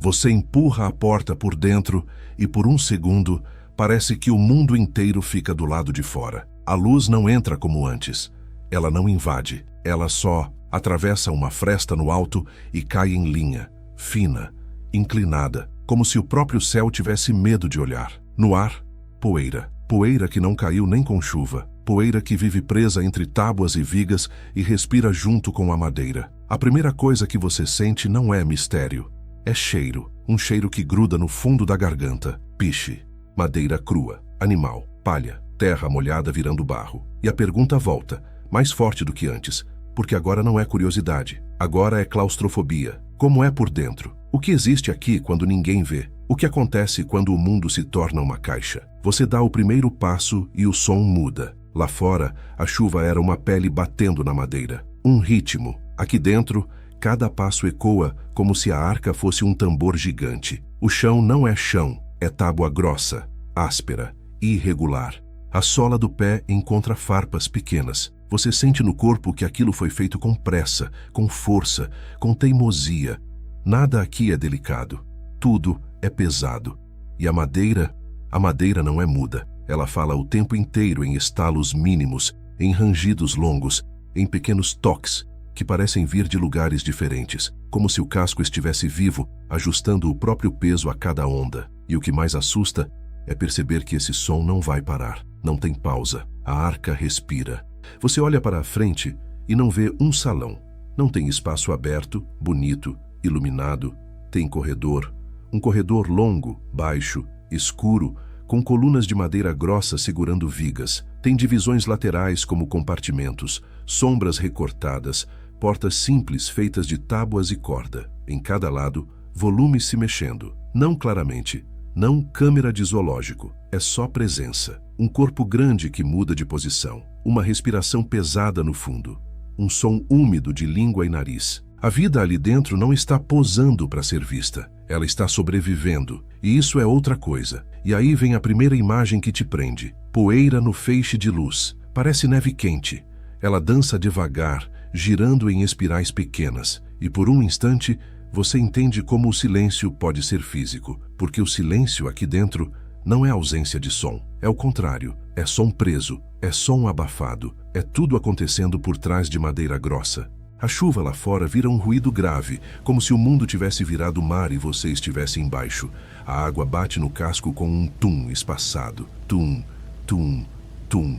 Você empurra a porta por dentro e por um segundo parece que o mundo inteiro fica do lado de fora. A luz não entra como antes. Ela não invade. Ela só atravessa uma fresta no alto e cai em linha, fina, inclinada, como se o próprio céu tivesse medo de olhar. No ar, poeira. Poeira que não caiu nem com chuva. Poeira que vive presa entre tábuas e vigas e respira junto com a madeira. A primeira coisa que você sente não é mistério. É cheiro. Um cheiro que gruda no fundo da garganta. Piche. Madeira crua. Animal. Palha. Terra molhada virando barro. E a pergunta volta, mais forte do que antes. Porque agora não é curiosidade. Agora é claustrofobia. Como é por dentro? O que existe aqui quando ninguém vê? O que acontece quando o mundo se torna uma caixa? Você dá o primeiro passo e o som muda. Lá fora, a chuva era uma pele batendo na madeira. Um ritmo. Aqui dentro, cada passo ecoa como se a arca fosse um tambor gigante. O chão não é chão, é tábua grossa, áspera, irregular. A sola do pé encontra farpas pequenas. Você sente no corpo que aquilo foi feito com pressa, com força, com teimosia. Nada aqui é delicado. Tudo é pesado. E a madeira não é muda. Ela fala o tempo inteiro em estalos mínimos, em rangidos longos, em pequenos toques que parecem vir de lugares diferentes, como se o casco estivesse vivo, ajustando o próprio peso a cada onda. E o que mais assusta é perceber que esse som não vai parar. Não tem pausa. A arca respira. Você olha para a frente e não vê um salão. Não tem espaço aberto, bonito, iluminado. Tem corredor. Um corredor longo, baixo, escuro, com colunas de madeira grossa segurando vigas. Tem divisões laterais como compartimentos, sombras recortadas, portas simples feitas de tábuas e corda. Em cada lado, volumes se mexendo. Não claramente. Não câmera de zoológico. É só presença. Um corpo grande que muda de posição. Uma respiração pesada no fundo. Um som úmido de língua e nariz. A vida ali dentro não está posando para ser vista. Ela está sobrevivendo. E isso é outra coisa. E aí vem a primeira imagem que te prende. Poeira no feixe de luz. Parece neve quente. Ela dança devagar, girando em espirais pequenas. E por um instante, você entende como o silêncio pode ser físico. Porque o silêncio aqui dentro não é ausência de som. É o contrário. É som preso. É som abafado. É tudo acontecendo por trás de madeira grossa. A chuva lá fora vira um ruído grave, como se o mundo tivesse virado mar e você estivesse embaixo. A água bate no casco com um tum espaçado. Tum, tum, tum.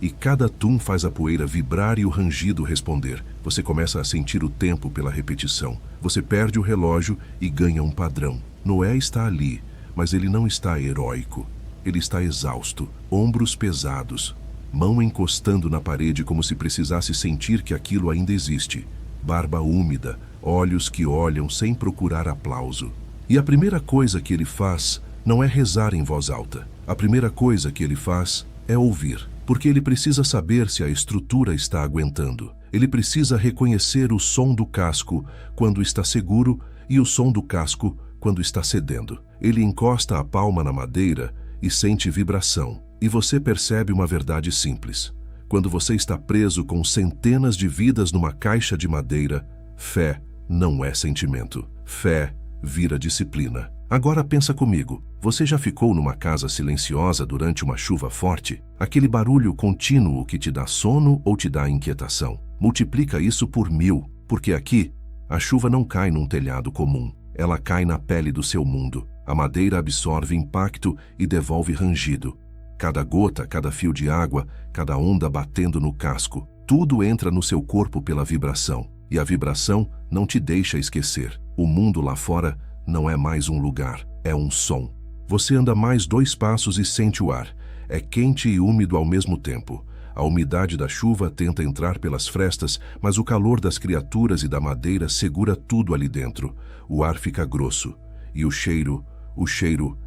E cada tum faz a poeira vibrar e o rangido responder. Você começa a sentir o tempo pela repetição. Você perde o relógio e ganha um padrão. Noé está ali, mas ele não está heróico. Ele está exausto, ombros pesados, mão encostando na parede como se precisasse sentir que aquilo ainda existe. Barba úmida, olhos que olham sem procurar aplauso. E a primeira coisa que ele faz não é rezar em voz alta. A primeira coisa que ele faz é ouvir, porque ele precisa saber se a estrutura está aguentando. Ele precisa reconhecer o som do casco quando está seguro e o som do casco quando está cedendo. Ele encosta a palma na madeira e sente vibração. E você percebe uma verdade simples. Quando você está preso com centenas de vidas numa caixa de madeira, fé não é sentimento. Fé vira disciplina. Agora pensa comigo. Você já ficou numa casa silenciosa durante uma chuva forte? Aquele barulho contínuo que te dá sono ou te dá inquietação? Multiplica isso por 1000, porque aqui a chuva não cai num telhado comum. Ela cai na pele do seu mundo. A madeira absorve impacto e devolve rangido. Cada gota, cada fio de água, cada onda batendo no casco, tudo entra no seu corpo pela vibração. E a vibração não te deixa esquecer. O mundo lá fora não é mais um lugar, é um som. Você anda mais 2 passos e sente o ar. É quente e úmido ao mesmo tempo. A umidade da chuva tenta entrar pelas frestas, mas o calor das criaturas e da madeira segura tudo ali dentro. O ar fica grosso. E o cheiro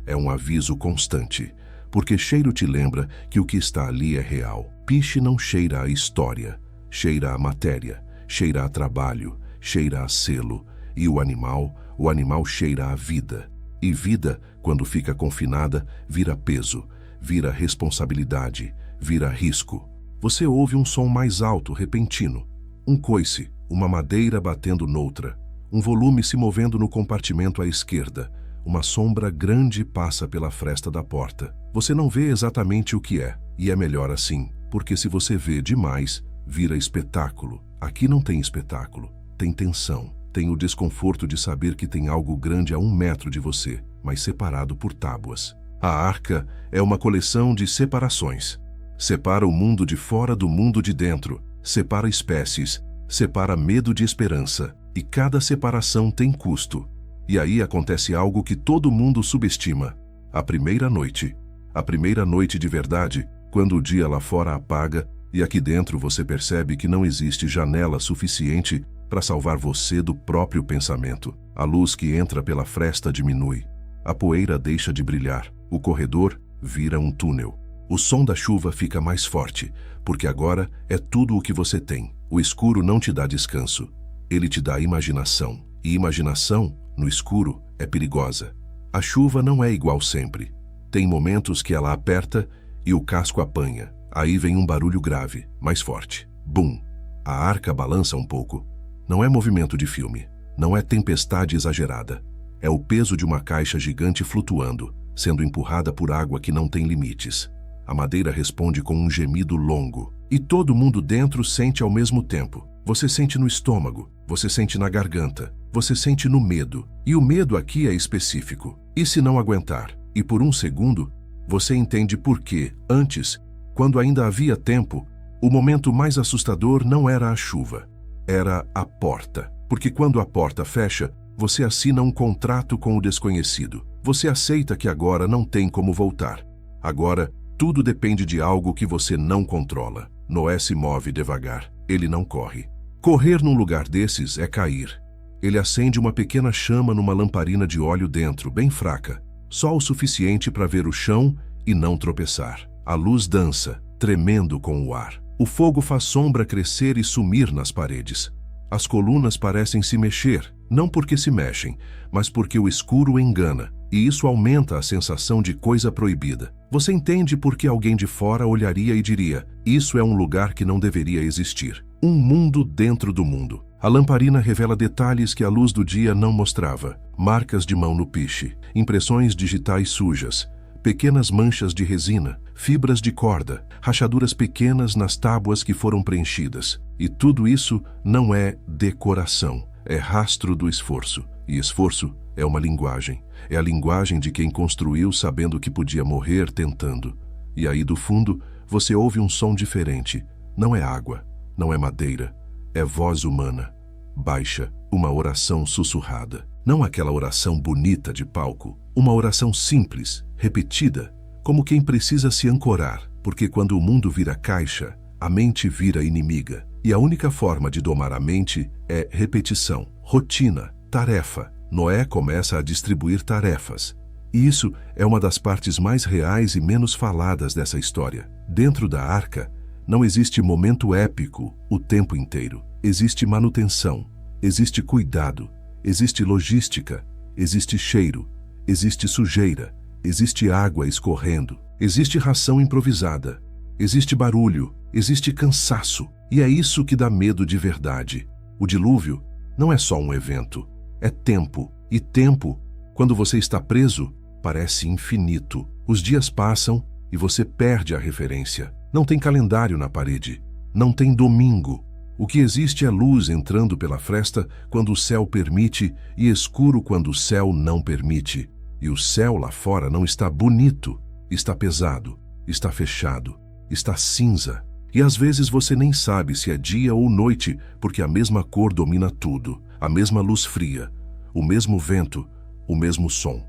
é um aviso constante. Porque cheiro te lembra que o que está ali é real. Piche não cheira a história, cheira a matéria, cheira a trabalho, cheira a selo. E o animal cheira a vida. E vida, quando fica confinada, vira peso, vira responsabilidade, vira risco. Você ouve um som mais alto, repentino. Um coice, uma madeira batendo noutra. Um volume se movendo no compartimento à esquerda. Uma sombra grande passa pela fresta da porta. Você não vê exatamente o que é, e é melhor assim, porque se você vê demais, vira espetáculo. Aqui não tem espetáculo, tem tensão. Tem o desconforto de saber que tem algo grande a 1 metro de você, mas separado por tábuas. A arca é uma coleção de separações. Separa o mundo de fora do mundo de dentro, separa espécies, separa medo de esperança, e cada separação tem custo. E aí acontece algo que todo mundo subestima: a primeira noite. A primeira noite de verdade, quando o dia lá fora apaga e aqui dentro você percebe que não existe janela suficiente para salvar você do próprio pensamento. A luz que entra pela fresta diminui. A poeira deixa de brilhar. O corredor vira um túnel. O som da chuva fica mais forte, porque agora é tudo o que você tem. O escuro não te dá descanso. Ele te dá imaginação. E imaginação, no escuro, é perigosa. A chuva não é igual sempre. Tem momentos que ela aperta e o casco apanha. Aí vem um barulho grave, mais forte. Bum! A arca balança um pouco. Não é movimento de filme. Não é tempestade exagerada. É o peso de uma caixa gigante flutuando, sendo empurrada por água que não tem limites. A madeira responde com um gemido longo. E todo mundo dentro sente ao mesmo tempo. Você sente no estômago, você sente na garganta, você sente no medo. E o medo aqui é específico. E se não aguentar? E por 1 segundo, você entende por que, antes, quando ainda havia tempo, o momento mais assustador não era a chuva. Era a porta. Porque quando a porta fecha, você assina um contrato com o desconhecido. Você aceita que agora não tem como voltar. Agora, tudo depende de algo que você não controla. Noé se move devagar. Ele não corre. Correr num lugar desses é cair. Ele acende uma pequena chama numa lamparina de óleo dentro, bem fraca. Só o suficiente para ver o chão e não tropeçar. A luz dança, tremendo com o ar. O fogo faz sombra crescer e sumir nas paredes. As colunas parecem se mexer, não porque se mexem, mas porque o escuro engana, e isso aumenta a sensação de coisa proibida. Você entende por que alguém de fora olharia e diria: isso é um lugar que não deveria existir. Um mundo dentro do mundo. A lamparina revela detalhes que a luz do dia não mostrava. Marcas de mão no piche, impressões digitais sujas, pequenas manchas de resina, fibras de corda, rachaduras pequenas nas tábuas que foram preenchidas. E tudo isso não é decoração, é rastro do esforço. E esforço é uma linguagem. É a linguagem de quem construiu sabendo que podia morrer tentando. E aí do fundo, você ouve um som diferente. Não é água, não é madeira, é voz humana. Baixa, uma oração sussurrada. Não aquela oração bonita de palco, uma oração simples, repetida, como quem precisa se ancorar, porque quando o mundo vira caixa, a mente vira inimiga. E a única forma de domar a mente é repetição, rotina, tarefa. Noé começa a distribuir tarefas. E isso é uma das partes mais reais e menos faladas dessa história. Dentro da arca, não existe momento épico o tempo inteiro. Existe manutenção, existe cuidado, existe logística, existe cheiro, existe sujeira, existe água escorrendo, existe ração improvisada, existe barulho, existe cansaço. E é isso que dá medo de verdade. O dilúvio não é só um evento, é tempo. E tempo, quando você está preso, parece infinito. Os dias passam e você perde a referência. Não tem calendário na parede, não tem domingo. O que existe é luz entrando pela fresta quando o céu permite e escuro quando o céu não permite. E o céu lá fora não está bonito, está pesado, está fechado, está cinza. E às vezes você nem sabe se é dia ou noite, porque a mesma cor domina tudo, a mesma luz fria, o mesmo vento, o mesmo som.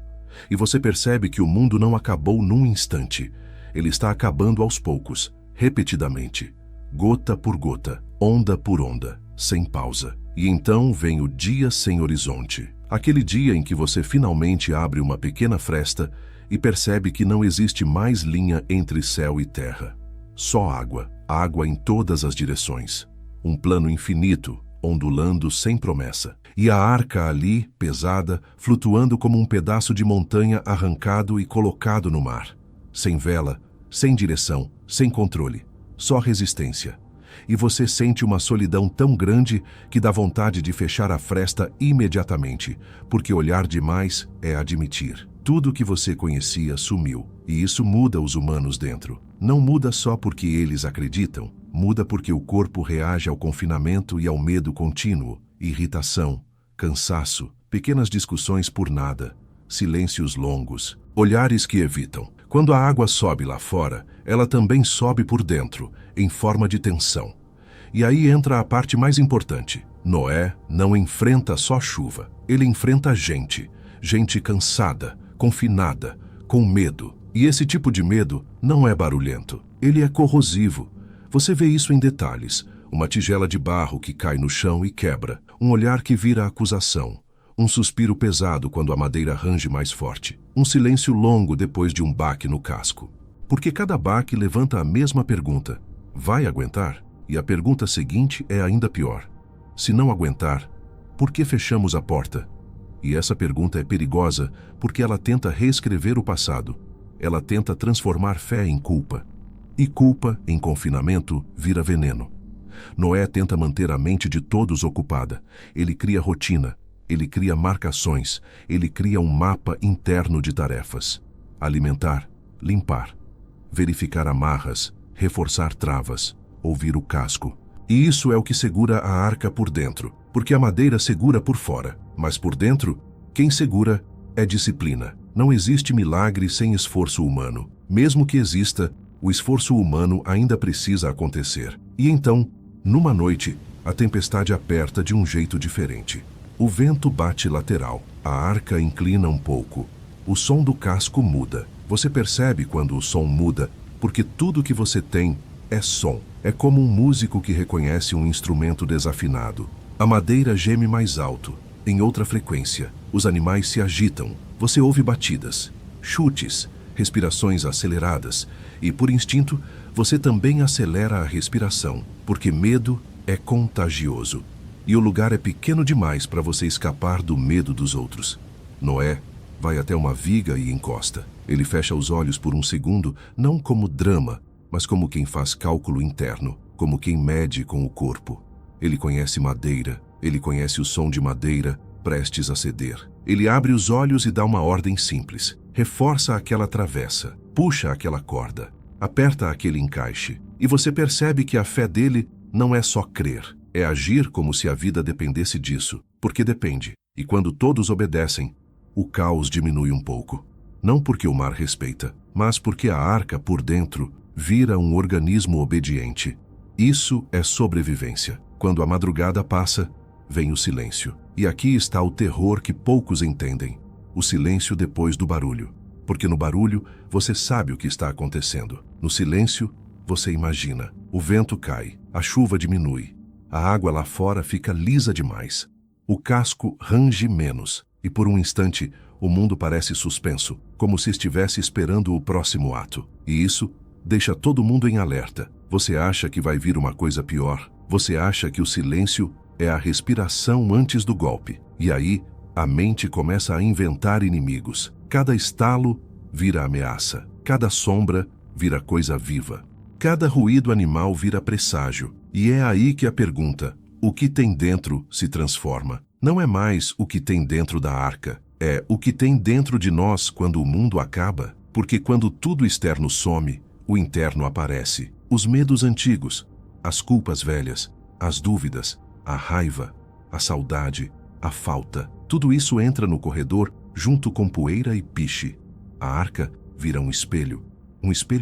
E você percebe que o mundo não acabou num instante. Ele está acabando aos poucos, repetidamente, gota por gota, onda por onda, sem pausa. E então vem o dia sem horizonte. Aquele dia em que você finalmente abre uma pequena fresta e percebe que não existe mais linha entre céu e terra. Só água, água em todas as direções. Um plano infinito, ondulando sem promessa. E a arca ali, pesada, flutuando como um pedaço de montanha arrancado e colocado no mar. Sem vela, sem direção, sem controle. Só resistência. e você sente uma solidão tão grande que dá vontade de fechar a fresta imediatamente, porque olhar demais é admitir. Tudo que você conhecia sumiu, e isso muda os humanos dentro. Não muda só porque eles acreditam, muda porque o corpo reage ao confinamento e ao medo contínuo, irritação, cansaço, pequenas discussões por nada, silêncios longos, olhares que evitam. Quando a água sobe lá fora, ela também sobe por dentro, em forma de tensão. E aí entra a parte mais importante. Noé não enfrenta só chuva, ele enfrenta gente. Gente cansada, confinada, com medo. E esse tipo de medo não é barulhento, ele é corrosivo. Você vê isso em detalhes. Uma tigela de barro que cai no chão e quebra, um olhar que vira acusação, um suspiro pesado quando a madeira range mais forte, um silêncio longo depois de um baque no casco. Porque cada baque levanta a mesma pergunta: vai aguentar? E a pergunta seguinte é ainda pior: se não aguentar, por que fechamos a porta? E essa pergunta é perigosa porque ela tenta reescrever o passado. Ela tenta transformar fé em culpa. E culpa, em confinamento, vira veneno. Noé tenta manter a mente de todos ocupada. Ele cria rotina, ele cria marcações, ele cria um mapa interno de tarefas. Alimentar, limpar, verificar amarras, reforçar travas, ouvir o casco. E isso é o que segura a arca por dentro, porque a madeira segura por fora, mas por dentro, quem segura é disciplina. Não existe milagre sem esforço humano. Mesmo que exista, o esforço humano ainda precisa acontecer. E então, numa noite, a tempestade aperta de um jeito diferente. O vento bate lateral, a arca inclina um pouco. O som do casco muda. Você percebe quando o som muda, porque tudo que você tem é som. É como um músico que reconhece um instrumento desafinado. A madeira geme mais alto, em outra frequência. Os animais se agitam. Você ouve batidas, chutes, respirações aceleradas. E, por instinto, você também acelera a respiração, porque medo é contagioso. E o lugar é pequeno demais para você escapar do medo dos outros. Noé vai até uma viga e encosta. Ele fecha os olhos por um segundo, não como drama, mas como quem faz cálculo interno, como quem mede com o corpo. Ele conhece madeira, ele conhece o som de madeira prestes a ceder. Ele abre os olhos e dá uma ordem simples. Reforça aquela travessa, puxa aquela corda, aperta aquele encaixe. E você percebe que a fé dele não é só crer, é agir como se a vida dependesse disso, porque depende. E quando todos obedecem, o caos diminui um pouco. Não porque o mar respeita, mas porque a arca por dentro vira um organismo obediente. Isso é sobrevivência. Quando a madrugada passa, vem o silêncio. E aqui está o terror que poucos entendem. O silêncio depois do barulho. Porque no barulho, você sabe o que está acontecendo. No silêncio, você imagina. O vento cai, a chuva diminui. A água lá fora fica lisa demais. O casco range menos. E por um instante, o mundo parece suspenso, como se estivesse esperando o próximo ato. E isso deixa todo mundo em alerta. Você acha que vai vir uma coisa pior. Você acha que o silêncio é a respiração antes do golpe. E aí, a mente começa a inventar inimigos. Cada estalo vira ameaça. Cada sombra vira coisa viva. Cada ruído animal vira presságio. E é aí que a pergunta, o que tem dentro, se transforma. Não é mais o que tem dentro da arca. É o que tem dentro de nós quando o mundo acaba. Porque quando tudo externo some, o interno aparece. Os medos antigos, as culpas velhas, as dúvidas, a raiva, a saudade, a falta. Tudo isso entra no corredor junto com poeira e piche. A arca vira um espelho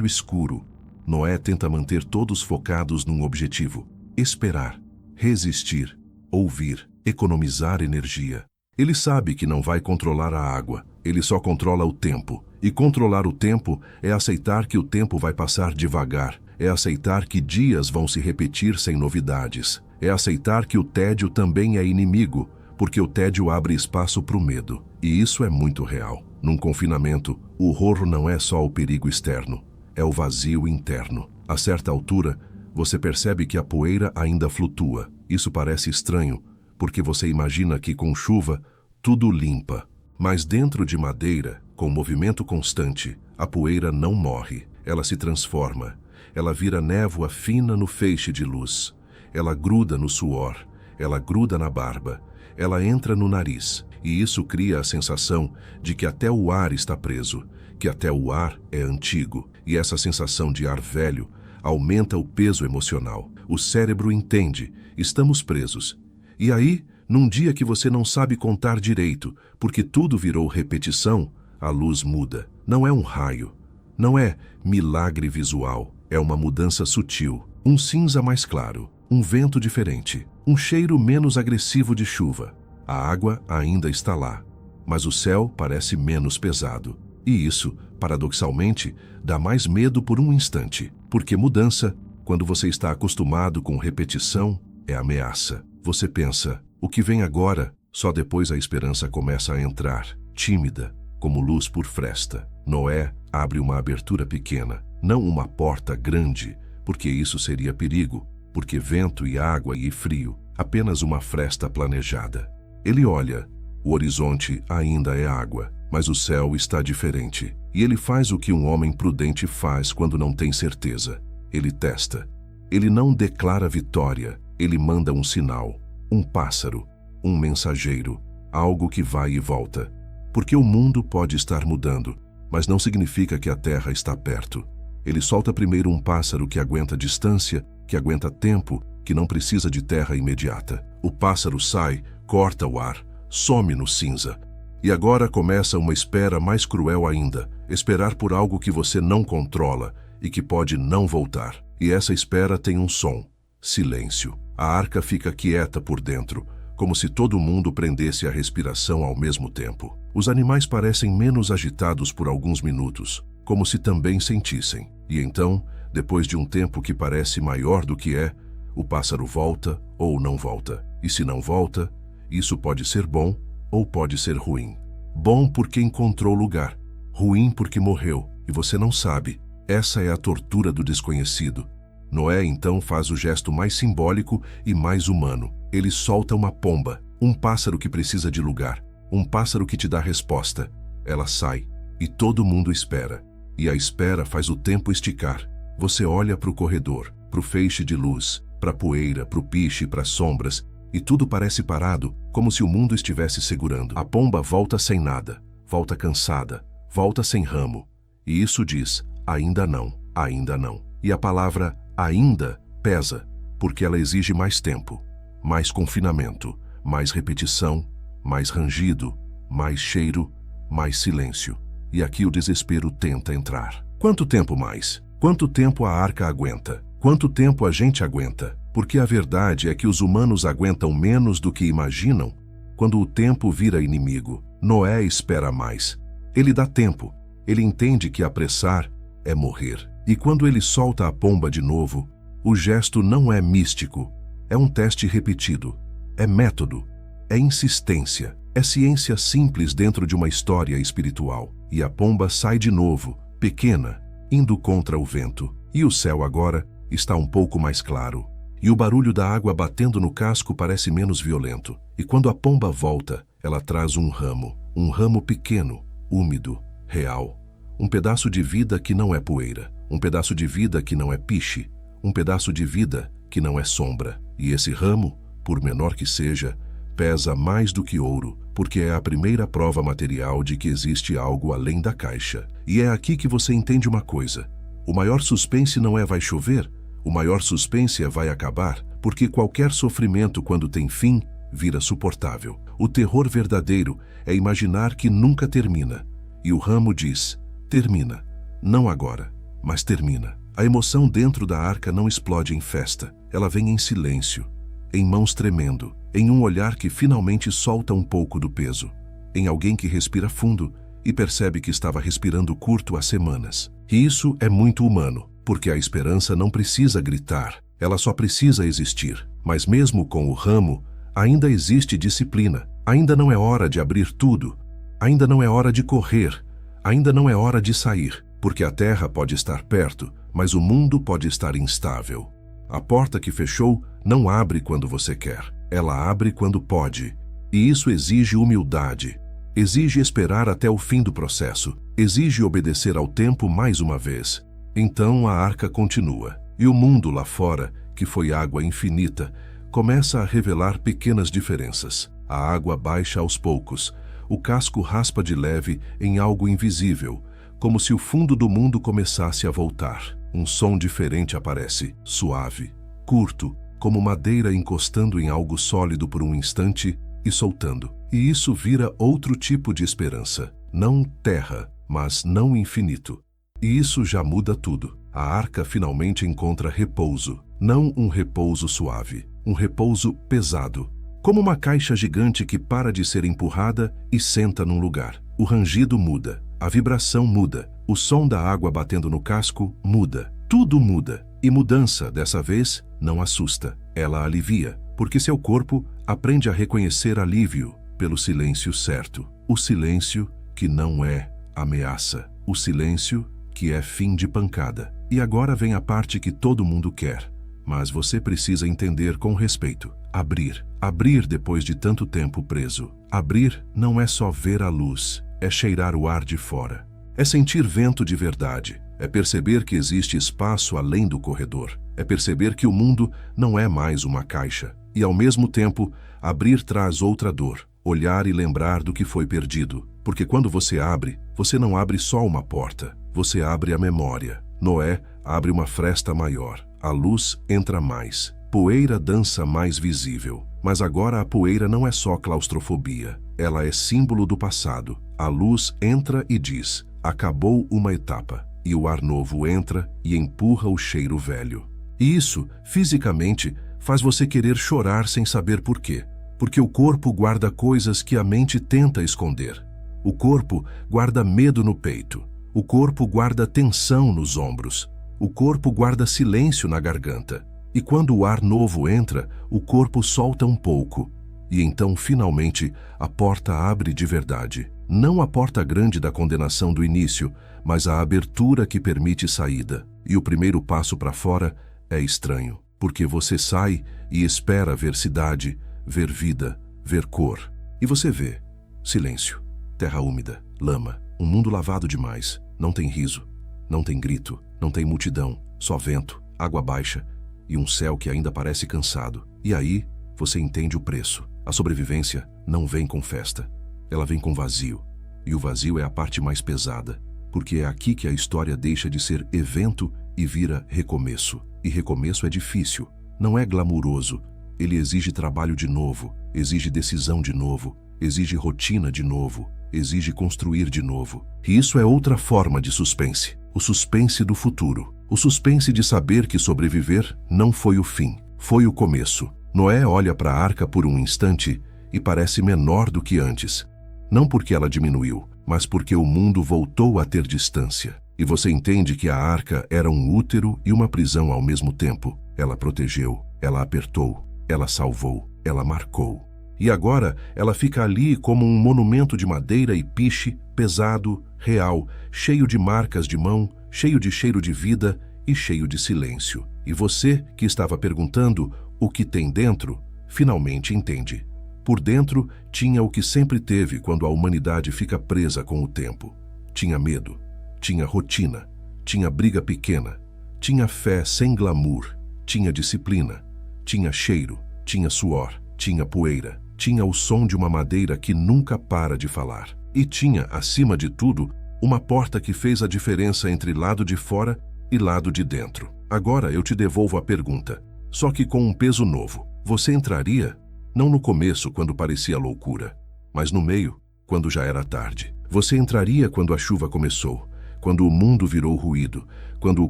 escuro. Noé tenta manter todos focados num objetivo: esperar, resistir, ouvir, economizar energia. Ele sabe que não vai controlar a água, ele só controla o tempo. E controlar o tempo é aceitar que o tempo vai passar devagar, é aceitar que dias vão se repetir sem novidades, é aceitar que o tédio também é inimigo, porque o tédio abre espaço para o medo. E isso é muito real. Num confinamento, o horror não é só o perigo externo, é o vazio interno. A certa altura, você percebe que a poeira ainda flutua. Isso parece estranho, porque você imagina que com chuva, tudo limpa. Mas dentro de madeira, com movimento constante, a poeira não morre, ela se transforma. ela vira névoa fina no feixe de luz. Ela gruda no suor, ela gruda na barba, ela entra no nariz, e isso cria a sensação de que até o ar está preso, que até o ar é antigo, e essa sensação de ar velho aumenta o peso emocional. O cérebro entende, estamos presos. E aí, num dia que você não sabe contar direito, porque tudo virou repetição, a luz muda. Não é um raio, não é milagre visual, é uma mudança sutil. Um cinza mais claro, um vento diferente, um cheiro menos agressivo de chuva. A água ainda está lá, mas o céu parece menos pesado. E isso, paradoxalmente, dá mais medo por um instante, porque mudança, quando você está acostumado com repetição, é ameaça. Você pensa, o que vem agora? Só depois a esperança começa a entrar, tímida, como luz por fresta. Noé abre uma abertura pequena, não uma porta grande, porque isso seria perigo, porque vento e água e frio, apenas uma fresta planejada. Ele olha, o horizonte ainda é água, mas o céu está diferente. E ele faz o que um homem prudente faz quando não tem certeza. Ele testa. Ele não declara vitória, ele manda um sinal, um pássaro, um mensageiro, algo que vai e volta. Porque o mundo pode estar mudando, mas não significa que a terra está perto. Ele solta primeiro um pássaro que aguenta distância, que aguenta tempo, que não precisa de terra imediata. O pássaro sai, corta o ar, some no cinza. E agora começa uma espera mais cruel ainda, esperar por algo que você não controla e que pode não voltar. E essa espera tem um som, silêncio. A arca fica quieta por dentro, como se todo mundo prendesse a respiração ao mesmo tempo. Os animais parecem menos agitados por alguns minutos, como se também sentissem. E então, depois de um tempo que parece maior do que é, o pássaro volta ou não volta. E se não volta, isso pode ser bom ou pode ser ruim. Bom porque encontrou lugar, ruim porque morreu, e você não sabe. Essa é a tortura do desconhecido. Noé então faz o gesto mais simbólico e mais humano. Ele solta uma pomba, um pássaro que precisa de lugar, um pássaro que te dá resposta. Ela sai, e todo mundo espera. E a espera faz o tempo esticar. Você olha para o corredor, para o feixe de luz, para a poeira, para o piche, para as sombras, e tudo parece parado, como se o mundo estivesse segurando. A pomba volta sem nada, volta cansada, volta sem ramo. E isso diz, ainda não, ainda não. E a palavra ainda pesa, porque ela exige mais tempo, mais confinamento, mais repetição, mais rangido, mais cheiro, mais silêncio. E aqui o desespero tenta entrar. Quanto tempo mais? Quanto tempo a arca aguenta? Quanto tempo a gente aguenta? Porque a verdade é que os humanos aguentam menos do que imaginam quando o tempo vira inimigo. Noé espera mais. Ele dá tempo. Ele entende que apressar é morrer. E quando ele solta a pomba de novo, o gesto não é místico. É um teste repetido. É método. É insistência. É ciência simples dentro de uma história espiritual. E a pomba sai de novo, pequena, indo contra o vento. E o céu agora está um pouco mais claro. E o barulho da água batendo no casco parece menos violento. E quando a pomba volta, ela traz um ramo pequeno, úmido, real. Um pedaço de vida que não é poeira. Um pedaço de vida que não é piche. Um pedaço de vida que não é sombra. E esse ramo, por menor que seja, pesa mais do que ouro, porque é a primeira prova material de que existe algo além da caixa. E é aqui que você entende uma coisa. O maior suspense não é vai chover, o maior suspense é vai acabar, porque qualquer sofrimento, quando tem fim, vira suportável. O terror verdadeiro é imaginar que nunca termina. E o ramo diz, termina. Não agora, mas termina. A emoção dentro da arca não explode em festa. Ela vem em silêncio, em mãos tremendo, em um olhar que finalmente solta um pouco do peso, em alguém que respira fundo e percebe que estava respirando curto há semanas. E isso é muito humano, porque a esperança não precisa gritar, ela só precisa existir. Mas mesmo com o ramo, ainda existe disciplina. Ainda não é hora de abrir tudo, ainda não é hora de correr, ainda não é hora de sair, porque a terra pode estar perto, mas o mundo pode estar instável. A porta que fechou não abre quando você quer, ela abre quando pode. E isso exige humildade, exige esperar até o fim do processo, exige obedecer ao tempo mais uma vez, Então a arca continua, e o mundo lá fora, que foi água infinita, começa a revelar pequenas diferenças. A água baixa aos poucos, o casco raspa de leve em algo invisível, como se o fundo do mundo começasse a voltar. Um som diferente aparece, suave, curto, como madeira encostando em algo sólido por um instante e soltando. E isso vira outro tipo de esperança. Não terra, mas não infinito. E isso já muda tudo. A arca finalmente encontra repouso. Não um repouso suave, um repouso pesado. Como uma caixa gigante que para de ser empurrada e senta num lugar. O rangido muda, a vibração muda, o som da água batendo no casco muda. Tudo muda. E mudança, dessa vez, não assusta. Ela alivia, porque seu corpo aprende a reconhecer alívio pelo silêncio certo. O silêncio que não é ameaça. O silêncio que é fim de pancada. E agora vem a parte que todo mundo quer. Mas você precisa entender com respeito. Abrir. Abrir depois de tanto tempo preso. Abrir não é só ver a luz, é cheirar o ar de fora. É sentir vento de verdade. É perceber que existe espaço além do corredor. É perceber que o mundo não é mais uma caixa. E ao mesmo tempo, abrir traz outra dor. Olhar e lembrar do que foi perdido. Porque quando você abre, você não abre só uma porta. Você abre a memória. Noé abre uma fresta maior. A luz entra mais. Poeira dança mais visível. Mas agora a poeira não é só claustrofobia. Ela é símbolo do passado. A luz entra e diz: acabou uma etapa. E o ar novo entra e empurra o cheiro velho. E isso, fisicamente, faz você querer chorar sem saber por quê. Porque o corpo guarda coisas que a mente tenta esconder. O corpo guarda medo no peito. O corpo guarda tensão nos ombros. O corpo guarda silêncio na garganta. E quando o ar novo entra, o corpo solta um pouco. E então, finalmente, a porta abre de verdade. Não a porta grande da condenação do início, mas a abertura que permite saída. E o primeiro passo para fora é estranho, porque você sai e espera ver cidade, ver vida, ver cor. E você vê silêncio, terra úmida, lama, um mundo lavado demais. Não tem riso, não tem grito, não tem multidão, só vento, água baixa e um céu que ainda parece cansado. E aí você entende o preço. A sobrevivência não vem com festa, ela vem com vazio. E o vazio é a parte mais pesada, porque é aqui que a história deixa de ser evento e vira recomeço. E recomeço é difícil, não é glamuroso. Ele exige trabalho de novo, exige decisão de novo, exige rotina de novo, exige construir de novo. E isso é outra forma de suspense. O suspense do futuro. O suspense de saber que sobreviver não foi o fim, foi o começo. Noé olha para a arca por um instante e parece menor do que antes. Não porque ela diminuiu, mas porque o mundo voltou a ter distância. E você entende que a arca era um útero e uma prisão ao mesmo tempo. Ela protegeu, ela apertou, ela salvou, ela marcou. E agora ela fica ali como um monumento de madeira e piche, pesado, real, cheio de marcas de mão, cheio de cheiro de vida e cheio de silêncio. E você, que estava perguntando o que tem dentro, finalmente entende. Por dentro tinha o que sempre teve quando a humanidade fica presa com o tempo. Tinha medo, tinha rotina, tinha briga pequena, tinha fé sem glamour, tinha disciplina, tinha cheiro, tinha suor, tinha poeira, tinha o som de uma madeira que nunca para de falar. E tinha, acima de tudo, uma porta que fez a diferença entre lado de fora e lado de dentro. Agora eu te devolvo a pergunta, só que com um peso novo. Você entraria? Não no começo, quando parecia loucura, mas no meio, quando já era tarde. Você entraria quando a chuva começou, quando o mundo virou ruído, quando o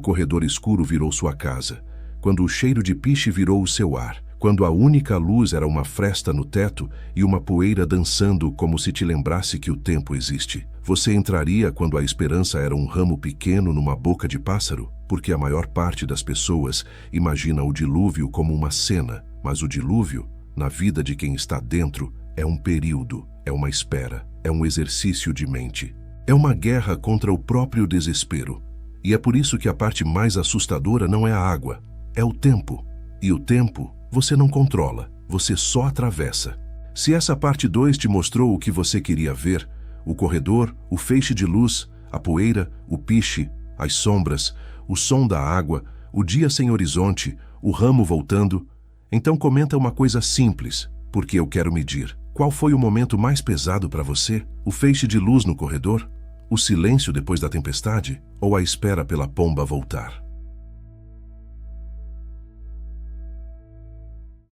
corredor escuro virou sua casa, quando o cheiro de piche virou o seu ar, quando a única luz era uma fresta no teto e uma poeira dançando como se te lembrasse que o tempo existe. Você entraria quando a esperança era um ramo pequeno numa boca de pássaro, porque a maior parte das pessoas imagina o dilúvio como uma cena, mas o dilúvio, na vida de quem está dentro, é um período, é uma espera, é um exercício de mente. É uma guerra contra o próprio desespero. E é por isso que a parte mais assustadora não é a água, é o tempo. E o tempo você não controla, você só atravessa. Se essa parte 2 te mostrou o que você queria ver, o corredor, o feixe de luz, a poeira, o piche, as sombras, o som da água, o dia sem horizonte, o ramo voltando. Então comenta uma coisa simples, porque eu quero medir. Qual foi o momento mais pesado para você? O feixe de luz no corredor? O silêncio depois da tempestade? Ou a espera pela pomba voltar?